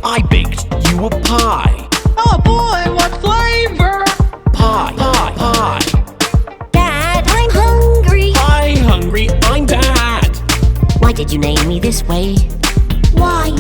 I baked you a pie. Oh boy, what flavor? Pie, pie, pie. Dad, I'm hungry. Pie hungry, I'm Dad. Why did you name me this way? Why?